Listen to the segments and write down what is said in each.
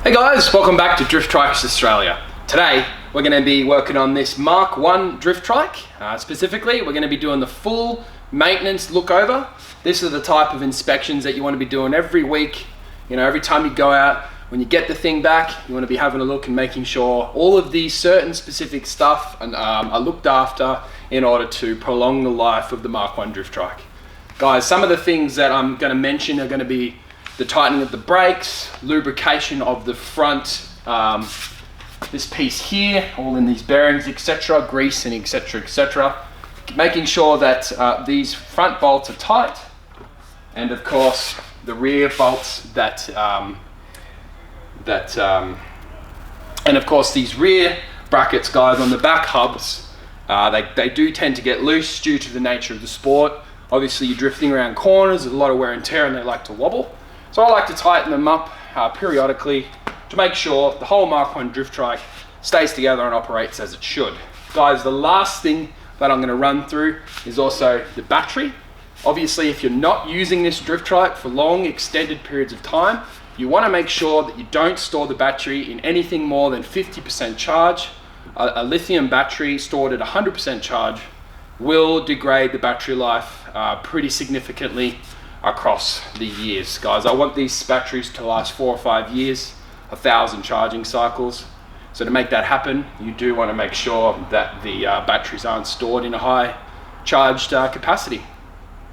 Hey guys, welcome back to Drift Trikes Australia. Today we're going to be working on this Mark 1 drift trike. Specifically, we're going to be doing the full maintenance look over. This is the type of inspections that you want to be doing every week. You know, every time you go out, when you get the thing back, you want to be having a look and making sure all of these certain specific stuff are looked after in order to prolong the life of the Mark 1 drift trike. Guys, some of the things that I'm going to mention are going to be the tightening of the brakes, lubrication of the front, this piece here, all in these bearings, etc., grease and etc., etc. Making sure that these front bolts are tight, and of course the rear bolts and of course these rear brackets, guys, on the back hubs, they do tend to get loose due to the nature of the sport. Obviously you're drifting around corners, there's a lot of wear and tear and they like to wobble. So I like to tighten them up periodically to make sure the whole Mark 1 drift trike stays together and operates as it should. Guys, the last thing that I'm going to run through is also the battery. Obviously, if you're not using this drift trike for long extended periods of time, you want to make sure that you don't store the battery in anything more than 50% charge. A lithium battery stored at 100% charge will degrade the battery life pretty significantly across the years. Guys, I want these batteries to last 4 or 5 years, 1,000 charging cycles. So to make that happen, you do want to make sure that the batteries aren't stored in a high charged capacity.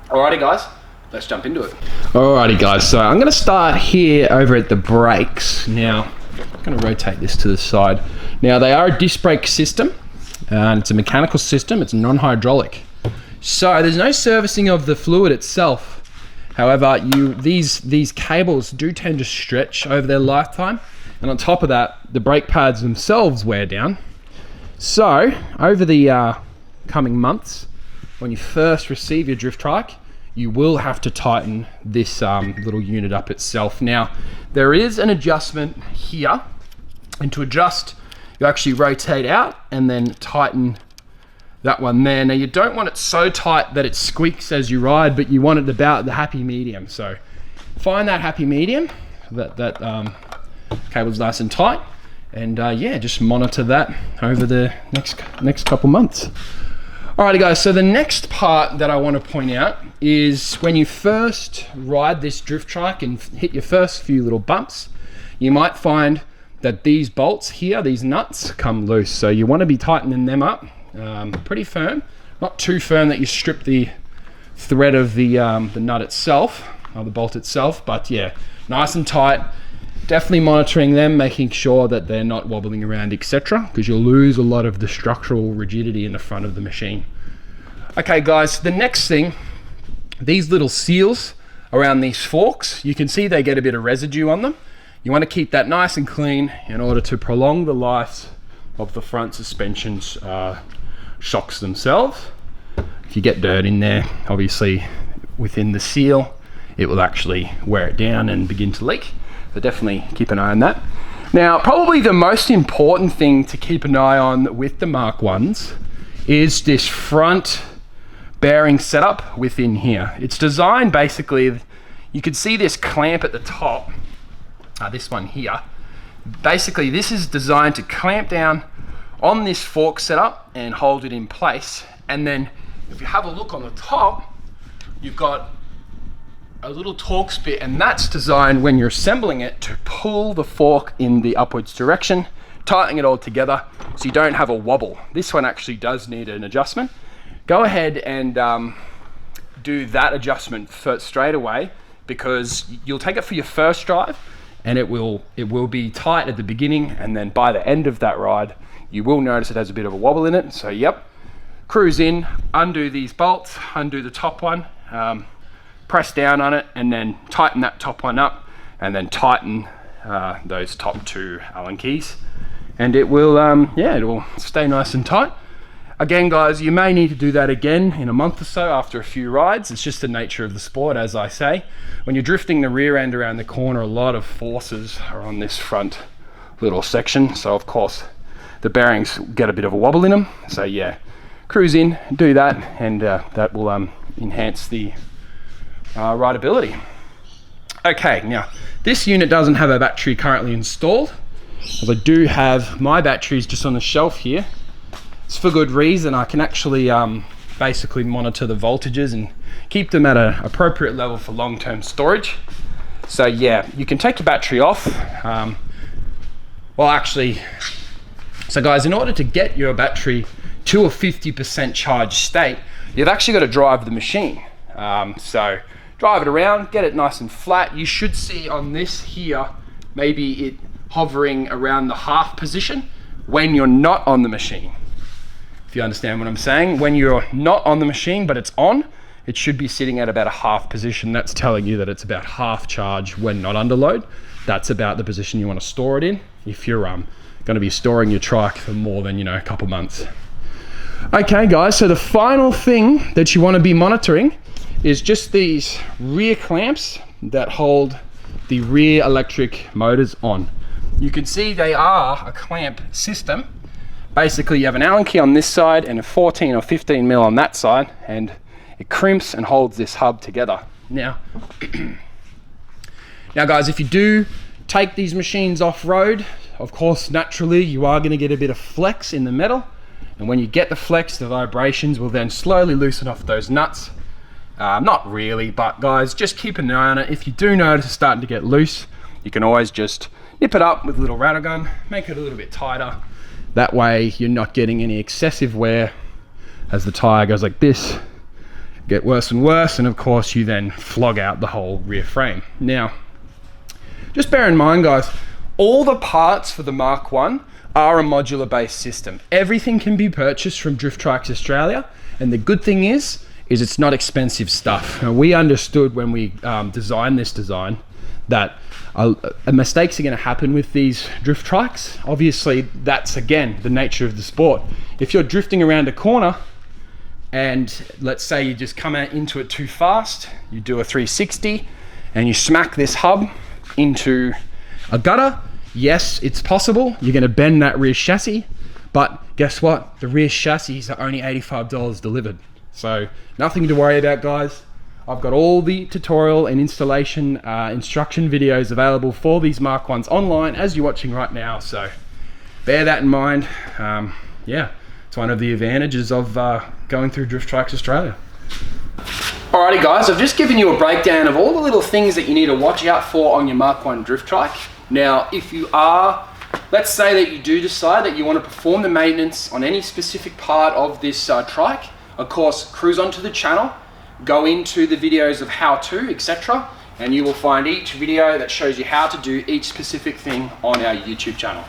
Alrighty guys, let's jump into it. Alrighty guys, so I'm going to start here over at the brakes. Now, I'm going to rotate this to the side. Now they are a disc brake system, and it's a mechanical system, it's non-hydraulic. So there's no servicing of the fluid itself. However, these cables do tend to stretch over their lifetime, and on top of that, the brake pads themselves wear down. So, over the coming months, when you first receive your drift trike, you will have to tighten this little unit up itself. Now, there is an adjustment here, and to adjust, you actually rotate out and then tighten that one there. Now you don't want it so tight that it squeaks as you ride, but you want it about the happy medium. So find that happy medium, that cable's nice and tight, and yeah, just monitor that over the next couple months. Alrighty guys, so the next part that I want to point out is when you first ride this drift trike and hit your first few little bumps, you might find that these bolts here, these nuts, come loose. So you want to be tightening them up pretty firm, not too firm that you strip the thread of the nut itself, or the bolt itself, but yeah, nice and tight. Definitely monitoring them, making sure that they're not wobbling around, etc., because you'll lose a lot of the structural rigidity in the front of the machine. Okay guys, the next thing, these little seals around these forks, you can see they get a bit of residue on them. You want to keep that nice and clean in order to prolong the life of the front suspension's shocks themselves. If you get dirt in there, obviously within the seal, it will actually wear it down and begin to leak. So definitely keep an eye on that. Now, probably the most important thing to keep an eye on with the Mark 1s is this front bearing setup within here. It's designed basically, you can see this clamp at the top, this one here. Basically, this is designed to clamp down on this fork setup and hold it in place. And then if you have a look on the top, you've got a little Torx bit, and that's designed when you're assembling it to pull the fork in the upwards direction, tightening it all together so you don't have a wobble. This one actually does need an adjustment. Go ahead and do that adjustment straight away, because you'll take it for your first drive and it will be tight at the beginning, and then by the end of that ride you will notice it has a bit of a wobble in it. So yep, cruise in, undo these bolts, undo the top one, press down on it, and then tighten that top one up, and then tighten those top 2 Allen keys, and it will yeah, it will stay nice and tight. Again guys, you may need to do that again in a month or so after a few rides. It's just the nature of the sport, as I say. When you're drifting the rear end around the corner, a lot of forces are on this front little section, so of course the bearings get a bit of a wobble in them. So yeah, cruise in, do that, and that will enhance the rideability. Okay, now this unit doesn't have a battery currently installed, as I do have my batteries just on the shelf here. It's for good reason. I can actually basically monitor the voltages and keep them at an appropriate level for long-term storage. So yeah, you can take your battery off. So guys, in order to get your battery to a 50% charged state, you've actually got to drive the machine. So drive it around, get it nice and flat. You should see on this here, maybe it hovering around the half position when you're not on the machine. If you understand what I'm saying, when you're not on the machine, but it's on, it should be sitting at about a half position. That's telling you that it's about half charge when not under load. That's about the position you want to store it in if you're going to be storing your trike for more than, a couple months. Okay guys, so the final thing that you want to be monitoring is just these rear clamps that hold the rear electric motors on. You can see they are a clamp system. Basically, you have an Allen key on this side and a 14 or 15 mil on that side, and it crimps and holds this hub together. Now guys, if you do take these machines off-road, of course, naturally, you are going to get a bit of flex in the metal. And when you get the flex, the vibrations will then slowly loosen off those nuts. Not really, but guys, just keep an eye on it. If you do notice it's starting to get loose, you can always just nip it up with a little rattle gun, make it a little bit tighter. That way you're not getting any excessive wear as the tire goes like this, get worse and worse, and of course you then flog out the whole rear frame. Now, just bear in mind guys, all the parts for the Mark 1 are a modular based system. Everything can be purchased from Drift Trikes Australia, and the good thing is it's not expensive stuff. Now, we understood when we designed this design that mistakes are going to happen with these drift trikes. Obviously, that's again the nature of the sport. If you're drifting around a corner and let's say you just come out into it too fast, you do a 360 and you smack this hub into a gutter, yes, it's possible. You're going to bend that rear chassis, but guess what? The rear chassis are only $85 delivered. So nothing to worry about, guys. I've got all the tutorial and installation instruction videos available for these Mark 1s online as you're watching right now. So bear that in mind. Yeah, it's one of the advantages of going through Drift Trikes Australia. Alrighty guys, I've just given you a breakdown of all the little things that you need to watch out for on your Mark 1 drift trike. Now, if you are, let's say that you do decide that you want to perform the maintenance on any specific part of this trike, of course, cruise onto the channel, go into the videos of how to, etc. And you will find each video that shows you how to do each specific thing on our YouTube channel.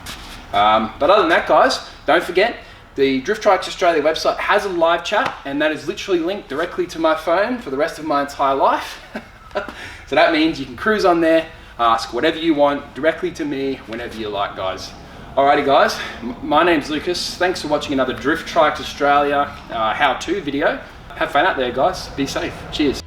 But other than that, guys, don't forget, the Drift Trikes Australia website has a live chat, and that is literally linked directly to my phone for the rest of my entire life. So that means you can cruise on there, ask whatever you want directly to me whenever you like, guys. Alrighty guys, my name's Lucas. Thanks for watching another Drift Trikes Australia how-to video. Have fun out there, guys. Be safe. Cheers.